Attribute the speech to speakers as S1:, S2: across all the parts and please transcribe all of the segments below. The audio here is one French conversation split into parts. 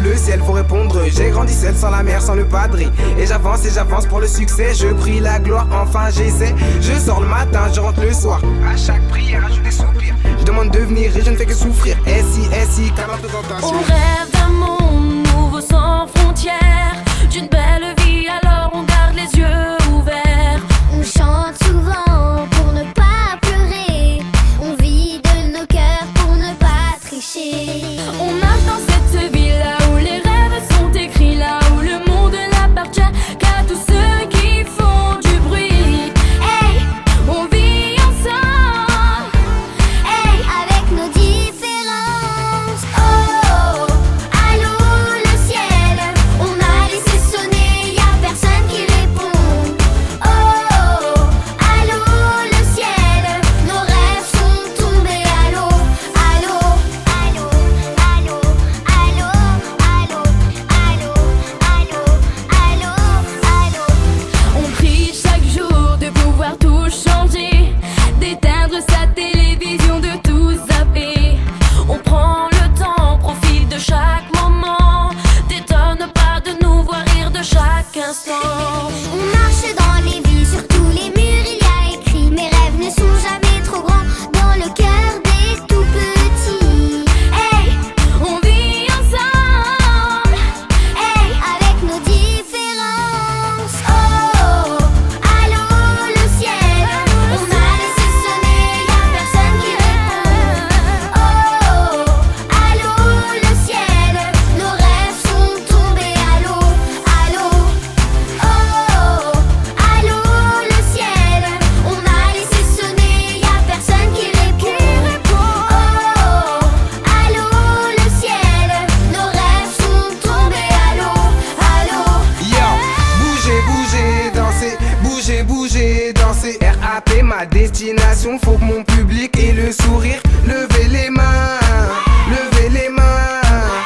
S1: le ciel, faut répondre. J'ai grandi seul, sans la mère, sans le padre. Et j'avance pour le succès. Je prie la gloire, enfin j'essaie. Je sors le matin, je rentre le soir. À chaque prière, ajoute des soupirs. Je demande de venir et je ne fais que souffrir. SI, talent de tentation.
S2: On rêve d'un monde nouveau sans frontières, d'une belle vie, alors on garde les yeux ouverts.
S3: On chante souvent pour ne pas pleurer. On vit de nos cœurs pour ne pas tricher.
S2: On marche dans cette ville là où les rêves sont écrits, là où le monde n'appartient qu'à tous ceux qui font du bruit.
S3: Hey,
S2: On vit ensemble,
S3: hey, avec nos différences. Oh, allô le ciel, on a laissé sonner, y a personne qui répond. Oh, allô le ciel, nos rêves sont tombés à l'eau. Allô, allô, allô, allô, allô, allô, allô, allô, allô.
S2: on prie chaque jour de pouvoir tout changer, d'éteindre sa télévision, de tout zapper. On prend le temps, profite de chaque moment, t'étonne pas de nous voir rire de chaque instant.
S3: On marche dans les villes, sur tous les murs il y a écrit: mes rêves ne sont jamais trop grands, dans le cœur des tout petits. Hey,
S2: On vit ensemble,
S3: hey, avec nos différences. Oh, allô le ciel, on a laissé sonner, y a personne qui répond. Oh, allô le ciel, nos rêves sont tombés à l'eau. Allô, oh, allô le ciel, on a laissé sonner, y a personne qui répond. Oh, allô le ciel, nos rêves sont tombés à l'eau. Allô.
S1: Yo, bougez, dansez, bougez, dansez. RAP, ma destination, faut que mon public ait le sourire. Levez les mains,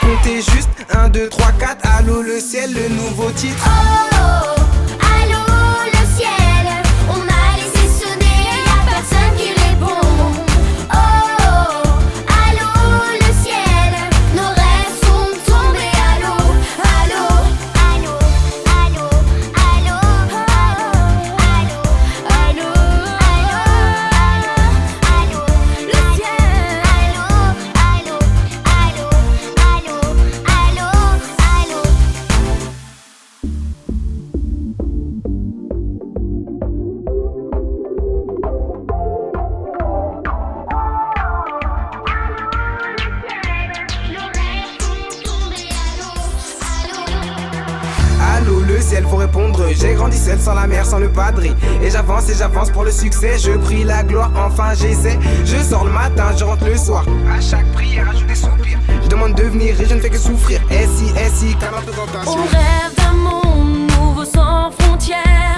S1: comptez juste 1, 2, 3, 4. Allô le ciel, le nouveau titre.
S3: Oh, allô le ciel, on a laissé sonner, y a personne qui répond. Oh, allô le ciel, nos rêves sont tombés à l'eau. Allô, allô, allô, allô, allô, allô, allô, allô, le ciel. Allô, allô, allô, allô, allô, allô.
S1: Allô le ciel, faut répondre. J'ai grandi seul, sans la mère, sans le padre. Et j'avance pour le succès. Je prie la gloire, enfin j'essaie. Je sors le matin, je rentre le soir. À chaque prière, ajoute des soupirs. Je demande de venir et je ne fais que souffrir. SI, talent de
S2: on
S1: tentation.
S2: rêve d'un monde nouveau sans frontières,